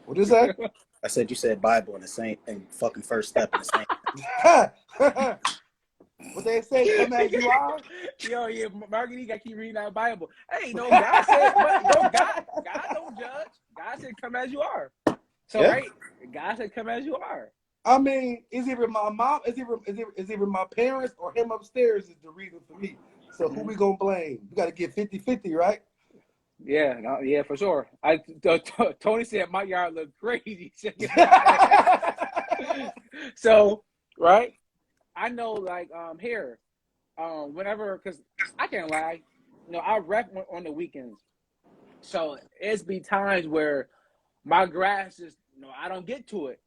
What is that? I said you said Bible in the same and fucking first step in the same. What they say, come as you are. Yo, yeah, Marguerite got to keep reading that Bible. Hey, no, God said, God don't judge. God said, come as you are. So, right, God said, come as you are. I mean, it's either my mom, it's either my parents or him upstairs is the reason for me. So who we gonna blame? We got to get 50-50, right? Yeah, for sure. Tony said my yard looked crazy. So, right, I know, like, here, whenever, because I can't lie, I rep on the weekends. So it's be times where my grass is, I don't get to it.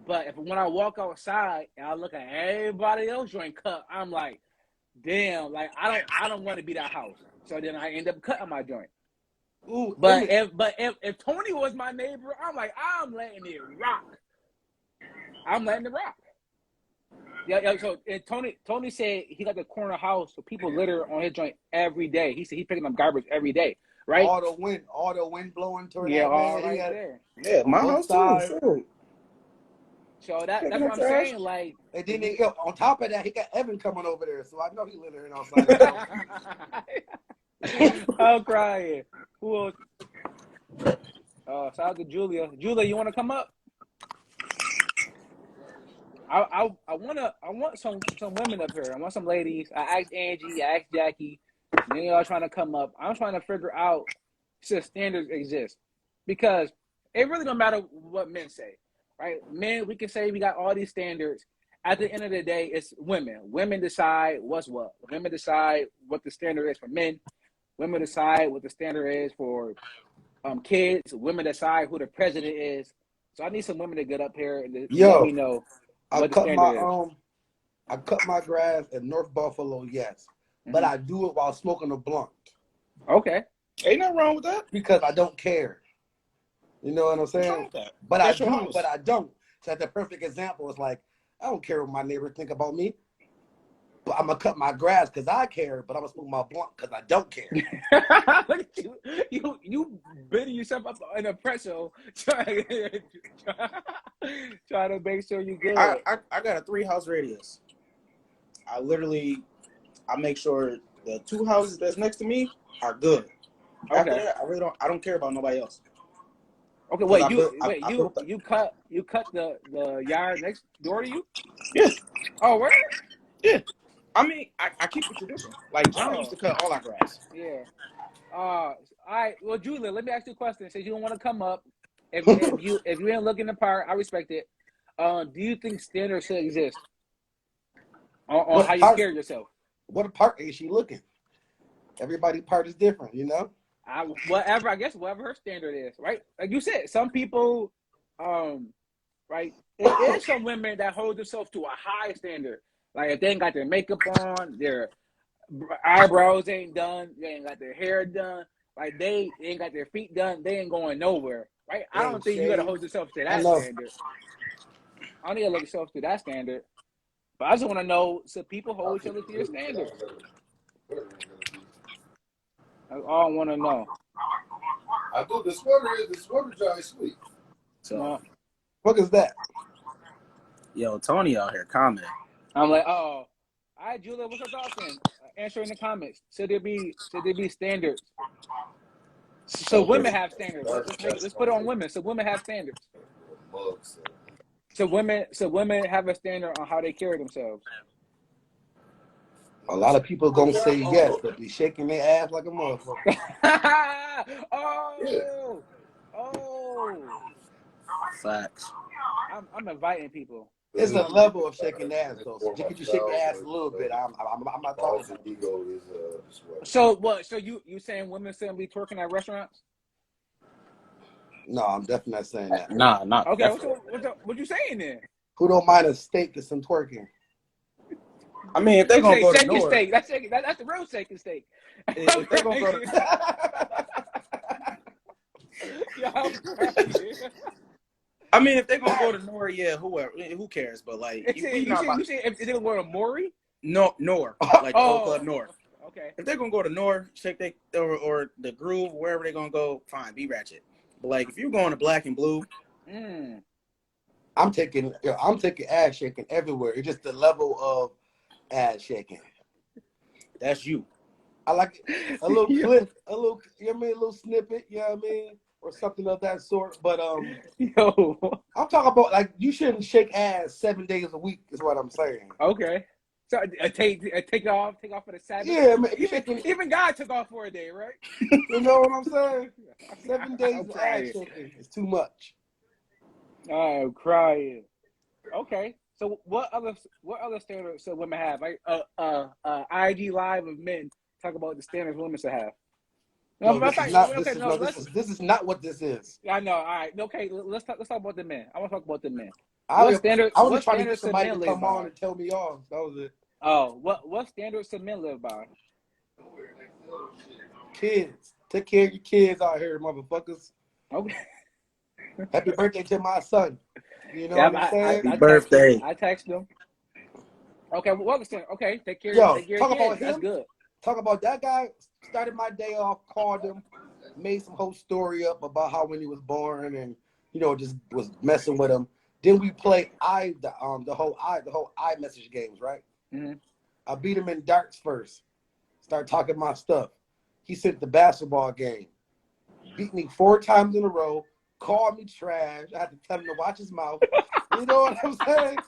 But when I walk outside and I look at everybody else joint cut, I'm like, damn, like I don't want to be that house. So then I end up cutting my joint. Ooh, But if Tony was my neighbor, I'm like, I'm letting it rock. I'm letting it rock. Yeah. So Tony said he got the corner house, so people litter on his joint every day. He said he picking up garbage every day, right? All the wind blowing toward that all right there. Yeah, my house too. So that's what I'm saying. Like, and then on top of that, he got Evan coming over there, so I know he littering outside his house. I'm crying. Who else? Shout out to Julia. Julia, you want to come up? I want some women up here. I want some ladies. I asked Angie, I asked Jackie. Then y'all trying to come up. I'm trying to figure out if standards exist, because it really don't matter what men say, right? Men, we can say we got all these standards. At the end of the day, it's women. Women decide what's what. Women decide what the standard is for men. Women decide what the standard is for kids. Women decide who the president is. So I need some women to get up here and let me know what the standard is. I cut my grass in North Buffalo, yes. But I do it while smoking a blunt. Okay. Ain't nothing wrong with that. Because I don't care. You know what I'm saying? But I don't. So that's the perfect example. It's like, I don't care what my neighbors think about me. But I'm going to cut my grass because I care, but I'm going to smoke my blunt because I don't care. Look at you. You bidding yourself up in a pretzel, trying to make sure you good. I got a 3-house radius. I make sure the 2 houses that's next to me are good. Okay. After that, I don't care about nobody else. Okay, you cut the yard next door to you? Yeah. Oh, where? Yeah. I mean, I keep the tradition. Like John used to cut all our grass. Yeah. All right. Well, Julia, let me ask you a question. Since you don't want to come up, if you ain't looking the part, I respect it. Do you think standards should exist on how you carry yourself? What part is she looking? Everybody's part is different, you know? Whatever her standard is, right? Like you said, some people, right? There is some women that hold themselves to a high standard. Like if they ain't got their makeup on, their eyebrows ain't done, they ain't got their hair done, like they ain't got their feet done, they ain't going nowhere, right? I don't think you gotta hold yourself to that standard. I don't need to look yourself through that standard. But I just want to know, so people hold each other to your standards. That's all I want to know. I do. The sweater dry sweet. So, What is that? yo, Tony out here commenting. I'm like, oh, all right, Julia, what's your thoughts then? Answer in the comments. Should there be standards? So women have standards. Let's put it on women. So women have standards. So women have a standard on how they carry themselves. A lot of people gonna say yes, but be shaking their ass like a motherfucker. Oh. Facts. I'm inviting people. It's a level of shaking ass though. So just 'cause you shake your ass a little bit, I'm not talking. Ego is sweater. So what? So you saying women shouldn't be twerking at restaurants? No, I'm definitely not saying that. Nah, not Okay, definitely. what you saying then? Who don't mind a steak and some twerking? I mean, if they're gonna go to shaking North, steak. That's the real shaking steak. if they're gonna go to, Yo, I'm crying. I mean, if they're gonna go to Nor, yeah, who cares? But like, You say if they're going to Maury? Nor, like the Old Club Nor. Okay. If they're gonna go to Nor, shake they or the Groove, wherever they're gonna go, fine, be ratchet. But like, if you're going to Black and Blue, I'm taking ass shaking everywhere. It's just the level of ass shaking. that's you. I like a little clip, a little, you know what I mean, a little snippet, you know what I mean, or something of that sort. But Yo. I'm talking about like you shouldn't shake ass 7 days a week. Is what I'm saying. Okay. So take off for the Sabbath. Yeah, man. You shaking, Even God took off for a day, right? you know what I'm saying? 7 days I'm of ass crying. shaking is too much. I'm crying. Okay. So what other standards should women have? Like IG live of men talk about the standards women should have. No, this is not what this is. I know. All right. Okay. Let's talk about the men. I want to talk about the men. I was standards trying to get should somebody men to live come by? on and tell me off. That was it. Oh, what standards should men live by? Kids, take care of your kids out here, motherfuckers. Okay. Happy birthday to my son. You know what I'm saying? Happy birthday. I text them. Okay, what was saying? Okay, take care Yo, of your talk kids. about That's him. good. Talk about that guy. Started my day off, called him, made some whole story up about how when he was born, and just was messing with him. Then we play the whole iMessage games, right? Mm-hmm. I beat him in darts first. Start talking my stuff. He sent the basketball game. Beat me 4 times in a row. Called me trash. I had to tell him to watch his mouth. You know what I'm saying?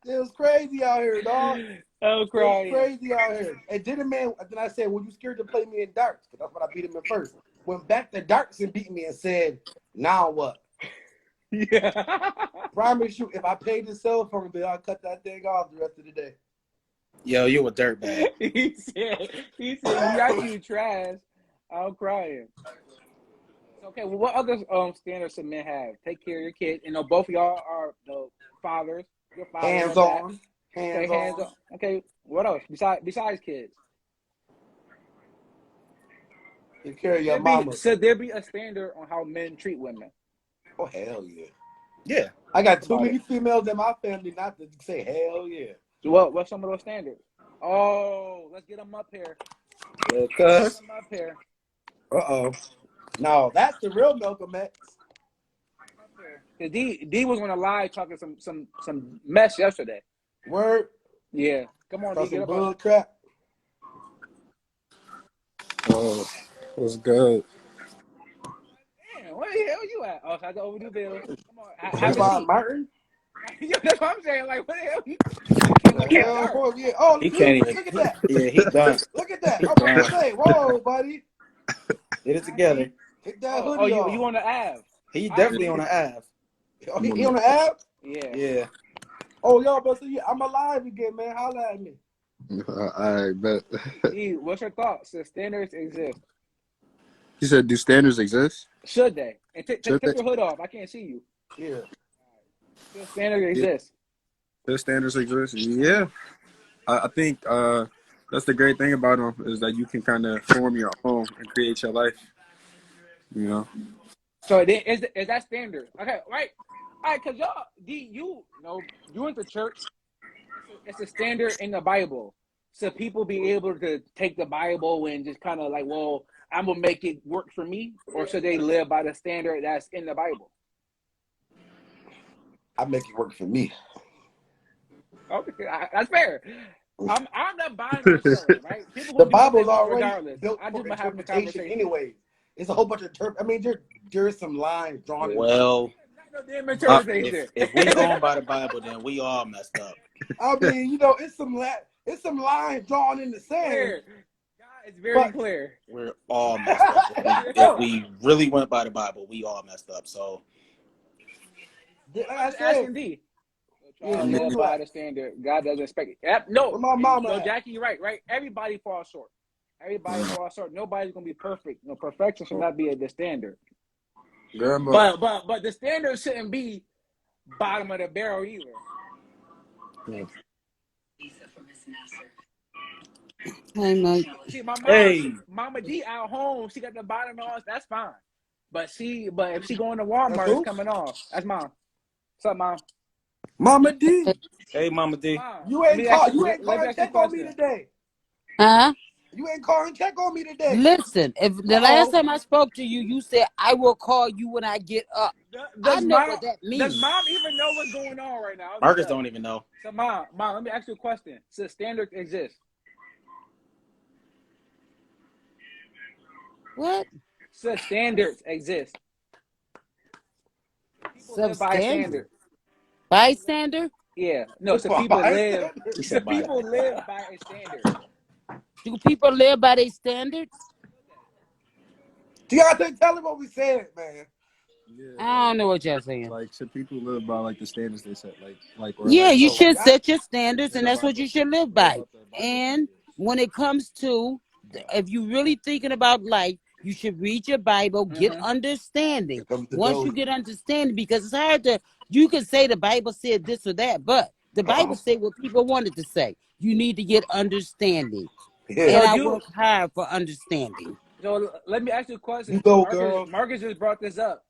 It was crazy out here, dog. I'm crying. It was crazy out here. And then I said, "Well, you scared to play me in darts?" Because that's what I beat him in first. Went back to darts and beat me and said, "Now what?" Yeah. Promise you, if I paid the cell phone bill, I'll cut that thing off the rest of the day. Yo, you a dirtbag. he said, you got you trash. I'm crying. Okay, well, what other standards should men have? Take care of your kids. Both of y'all are the fathers. Your fathers Hands are on. Hands on. Okay, what else besides kids? Take care of your mama. Should there be a standard on how men treat women? Oh, hell yeah. Yeah. I got too many females in my family not to say hell yeah. What's some of those standards? Oh, let's get them up here. Because Up here. Uh-oh. No, that's the real Malcolm X. D was on a live talking some mess yesterday. Word. Yeah. Come on, D. Some Get up. bull crap. Oh, what's good? Damn, where the hell you at? Oh, so I got overdue bill. Come on. Have a Trayvon seat. Martin? Yeah, that's what I'm saying. Like, what the hell? Yeah. Oh, he can't even. look at that. Yeah, he done. Look at that. I'm about to say, whoa, buddy. Get it together. Take that hoodie off. You on the Av? He definitely on the Ave. Oh, he on the app? Yeah. Yeah. Oh, y'all, but I'm alive again, man. Holla at me. I bet. D, what's your thoughts? The standards exist. You said, do standards exist? Should they? And take Should they? your hood off. I can't see you. Yeah. The standards exist. Do standards exist? Yeah. I think that's the great thing about them is that you can kind of form your own and create your life. You know? So is that standard? Okay, right. All right, cause y'all, you know, you went to church. It's a standard in the Bible, so people be able to take the Bible and just kind of like, well, I'm gonna make it work for me, or should they live by the standard that's in the Bible? I make it work for me. Okay, that's fair. I'm not buying or selling, right? People The gonna do what they Bible's want already regardless. built I for just been having a interpretation conversation. anyway. It's a whole bunch of I mean, there's some lines drawn in. Well, Not no damn interpretation. if we going by the Bible, then we all messed up. I mean, you know, it's some lines drawn in the sand. Clear. God, it's very clear. We're all messed up. If we really went by the Bible, we all messed up. So, Like I Asking said, D. Yeah, Live by the standard. God doesn't expect it. Yep. No, where my mama no, at? Jackie, you're right. Everybody falls short. Everybody falls short. Nobody's gonna be perfect. No, perfection should not be the standard. Grandma. But the standard shouldn't be bottom of the barrel either. Hey, Mike. See, my mom, hey, Mama D out home, she got the bottom off. That's fine. But if she going to Walmart, it's coming off. That's mom. What's up, mom? Mama D, hey, Mama D. Mom, you let ain't me call ask you ain't let call me and ask you a check on me question. today. Huh? You ain't call and check on me today. Listen, if the last time I spoke to you, you said I will call you when I get up. I Does know mom what that does means. mom even know what's going on right now? Marcus don't even know. So mom, let me ask you a question. So standards exist. What? So standards exist. People live by a Substandard. standard. Bystander? Yeah. No, so people live by a standard. Do people live by their standards? Deontay, tell him what we said, man. I don't know what y'all saying. Like, should people live by like the standards they set? Like Yeah, you Oh, should God. set your standards, and that's what you should live by. And when it comes to, if you're really thinking about life, you should read your Bible, get understanding. Once you get understanding, because it's hard to, you can say the Bible said this or that, but the Bible said what people wanted to say. You need to get understanding. And I work hard for understanding. So let me ask you a question. You go, girl. Marcus just brought this up.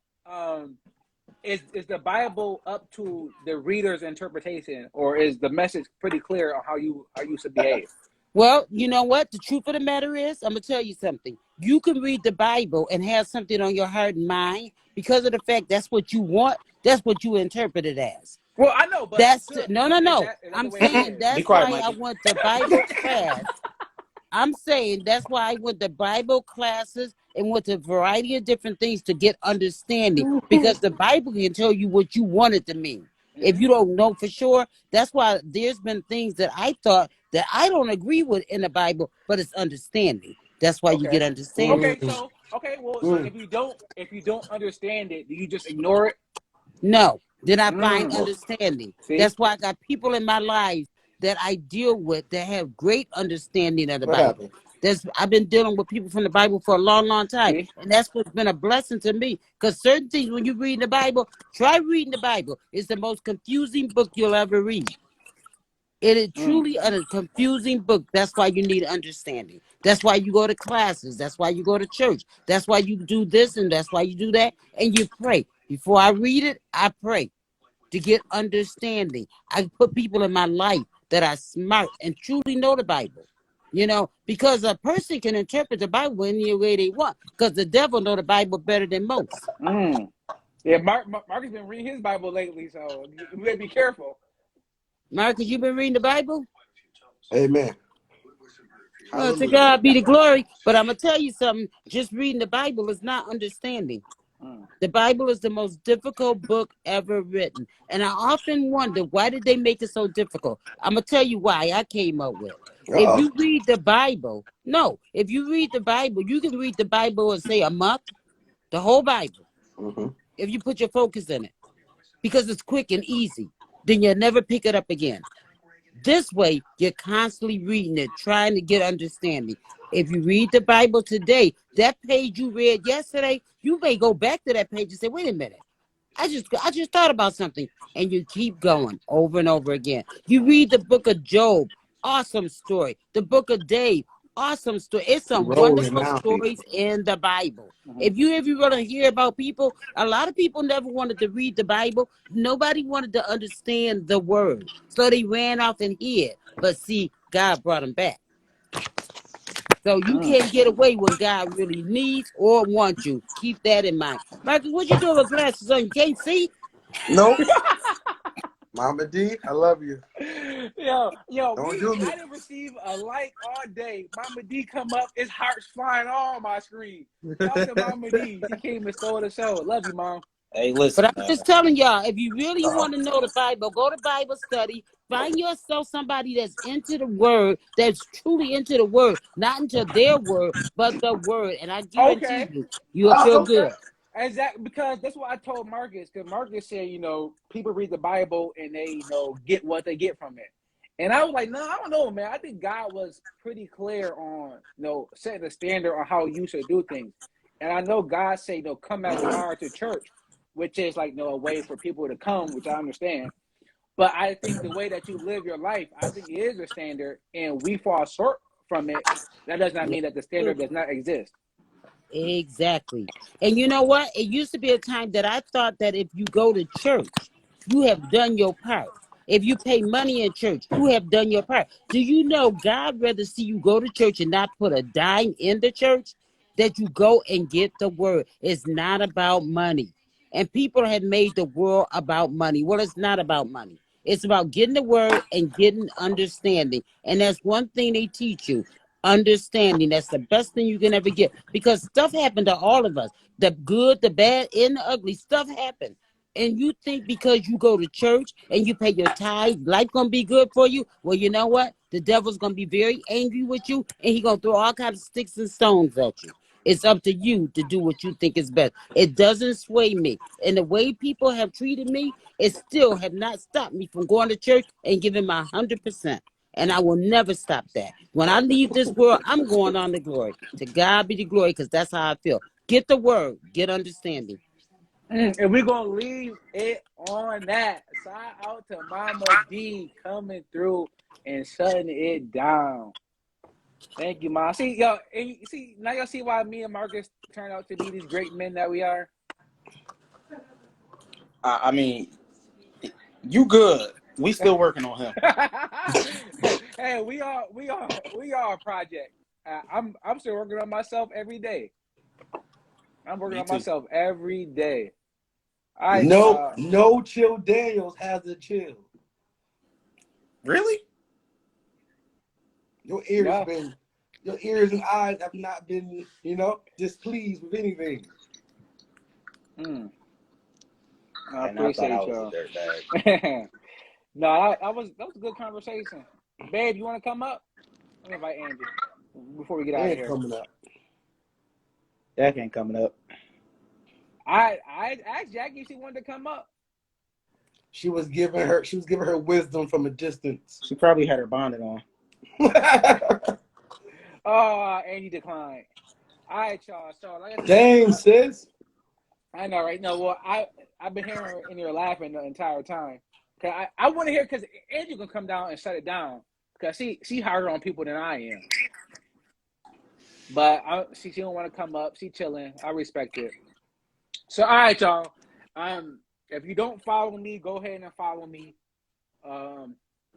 Is the Bible up to the reader's interpretation, or is the message pretty clear on how you should behave? Well, you know what? The truth of the matter is, I'm going to tell you something. You can read the Bible and have something on your heart and mind because of the fact that's what you want. That's what you interpret it as. Well, I know, but that's no. Is that I'm the way it saying is? that's Be quiet, why I Mikey. went to Bible class. I'm saying that's why I went to Bible classes and went to a variety of different things to get understanding, because the Bible can tell you what you want it to mean. If you don't know for sure, that's why there's been things that I thought that I don't agree with in the Bible, but it's understanding. That's why you get understanding. So if you don't understand it, do you just ignore it? No, then I find understanding. See? That's why I got people in my life that I deal with that have great understanding of the Bible. I've been dealing with people from the Bible for a long, long time. See? And that's what's been a blessing to me. Because certain things, when you read the Bible, try reading the Bible. It's the most confusing book you'll ever read. It is truly a confusing book. That's why you need understanding. That's why you go to classes. That's why you go to church. That's why you do this and that's why you do that. And you pray. Before I read it, I pray to get understanding. I put people in my life that are smart and truly know the Bible. You know, because a person can interpret the Bible any way they want, because the devil know the Bible better than most. Yeah, Marcus been reading his Bible lately, so you better be careful. Marcus, you been reading the Bible? Amen. Well, to God be the glory. But I'm going to tell you something. Just reading the Bible is not understanding. The Bible is the most difficult book ever written. And I often wonder, why did they make it so difficult? I'm going to tell you why I came up with it. If you read the Bible, if you read the Bible, you can read the Bible in, say, a month, the whole Bible, if you put your focus in it, because it's quick and easy. Then you'll never pick it up again. This way, you're constantly reading it, trying to get understanding. If you read the Bible today, that page you read yesterday, you may go back to that page and say, wait a minute, I just thought about something. And you keep going over and over again. You read the book of Job, awesome story. The book of Dave, awesome story. It's some Rolling wonderful now, people. stories in the Bible. Mhm. If you want to hear about people, a lot of people never wanted to read the Bible. Nobody wanted to understand the word, so they ran off and hid. But see, God brought them back. So you can't get away when God really needs or wants you. Keep that in mind. Marcus, what you doing with glasses on? You can't see? Nope. Mama D, I love you. Yo, Don't do me. I didn't receive a like all day. Mama D come up, his heart's flying all on my screen. Shout out to Mama D. She came and stole the show. Love you, Mom. Hey, listen, But I'm just telling y'all, if you really want to know the Bible, go to Bible study. Find yourself somebody that's into the word, that's truly into the word, not into their word, but the word. And I guarantee you'll feel good. Exactly, because that's what I told Marcus. Because Marcus said, people read the Bible and they, get what they get from it. And I was like, no, I don't know, man. I think God was pretty clear on, setting the standard on how you should do things. And I know God said, come as you are to church, which is like, a way for people to come, which I understand. But I think the way that you live your life, I think it is a standard, and we fall short from it. That does not mean that the standard does not exist. Exactly. And you know what? It used to be a time that I thought that if you go to church, you have done your part. If you pay money in church, you have done your part. Do you know God rather see you go to church and not put a dime in the church? That you go and get the word. It's not about money. And people have made the world about money. Well, it's not about money. It's about getting the word and getting understanding. And that's one thing they teach you. Understanding. That's the best thing you can ever get, because stuff happened to all of us. The good, the bad, and the ugly. Stuff happened. And you think because you go to church and you pay your tithe, life gonna be good for you? Well, you know what? The devil's gonna be very angry with you, and he gonna throw all kinds of sticks and stones at you. It's up to you to do what you think is best. It doesn't sway me. And the way people have treated me, it still have not stopped me from going to church and giving my 100%. And I will never stop that. When I leave this world, I'm going on to glory. To God be the glory, because that's how I feel. Get the word, get understanding. And we're going to leave it on that. Shout out to Mama D coming through and shutting it down. Thank you, Mom. See, now y'all see why me and Marcus turned out to be these great men that we are? I mean, you good. We still working on him. Hey, we are a project. I'm still working on myself every day. I'm working on myself every day. All right, No Chill Daniels has a chill. Really? Your ears and eyes have not been, displeased with anything. I appreciate y'all. No, that was a good conversation. Babe, you want to come up? Let me invite Angie before we get out of here. Coming up. That ain't coming up. I asked Jackie if she wanted to come up. She was giving her wisdom from a distance. She probably had her bonnet on. Oh, Angie declined. All right, y'all. So, like I said, dang, sis. I know, right? No, well, I've been hearing her in here laughing the entire time. Cause I want to hear, because Angie gonna come down and shut it down, because she harder on people than I am. But she don't want to come up. She chilling. I respect it. So, all right, y'all. If you don't follow me, go ahead and follow me.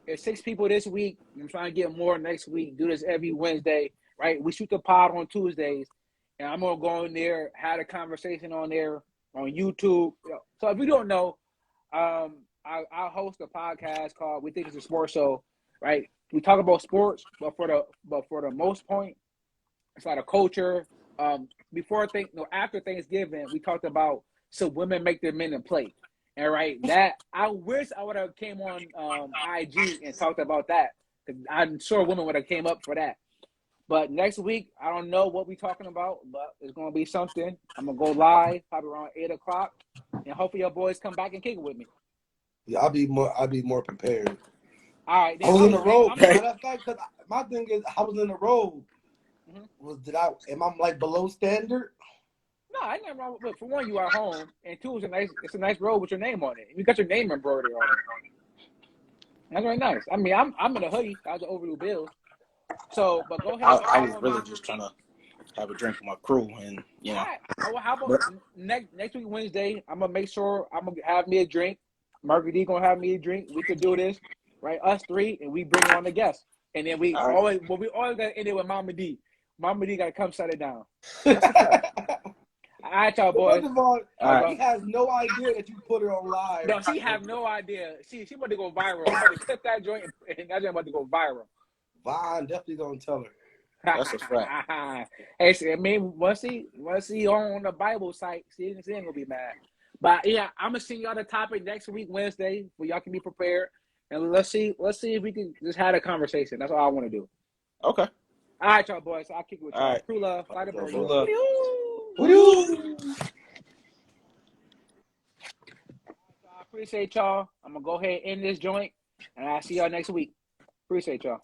There's 6 people this week. I'm trying to get more next week. Do this every Wednesday, right? We shoot the pod on Tuesdays, and I'm gonna go in there, have a conversation on there on YouTube. So if you don't know, I host a podcast called We Think It's a Sports Show, right? We talk about sports, but for the most point, it's like a culture. After Thanksgiving, we talked about should women make their men and play. And right, that I wish I would have came on IG and talked about that. I'm sure women would have came up for that. But next week, I don't know what we're talking about, but it's gonna be something. I'm gonna go live probably around 8:00, and hopefully your boys come back and kick it with me. Yeah, I'll be more prepared. All right, I was in the road. Matter of fact, because my thing is, I was in the road. Am I like below standard? No, I never wrong. Look, for one, you are home, and 2, it's a nice robe with your name on it. You got your name embroidered on it. That's very nice. I mean, I'm in a hoodie. I was an Overview Bills. So, but go ahead. I was really just trying to have a drink with my crew, and you know. All right. Well, how about But next week Wednesday? I'm gonna make sure I'm gonna have me a drink. Margaret D gonna have me a drink. We could do this, right? Us three, and we bring on the guests, and then we all right. always gotta end it with Mama D. Mama D gotta come shut it down. That's a fact. All right, y'all Well, boys. first of all, All right. he has no idea that you put it on live. No, she have no idea. She about to go viral. I'm about to clip that joint, and that joint about to go viral. Vaughn definitely gonna tell her. That's a fact. Hey, I mean, once he on the Bible site, she ain't gonna be mad. But yeah, I'm gonna send y'all the topic next week Wednesday, where y'all can be prepared, and let's see if we can just have a conversation. That's all I want to do. Okay. All right, y'all boys. I'll kick it with y'all. All right. True love, fly the bird. True love. I appreciate y'all. I'm gonna go ahead and end this joint, and I'll see y'all next week. Appreciate y'all.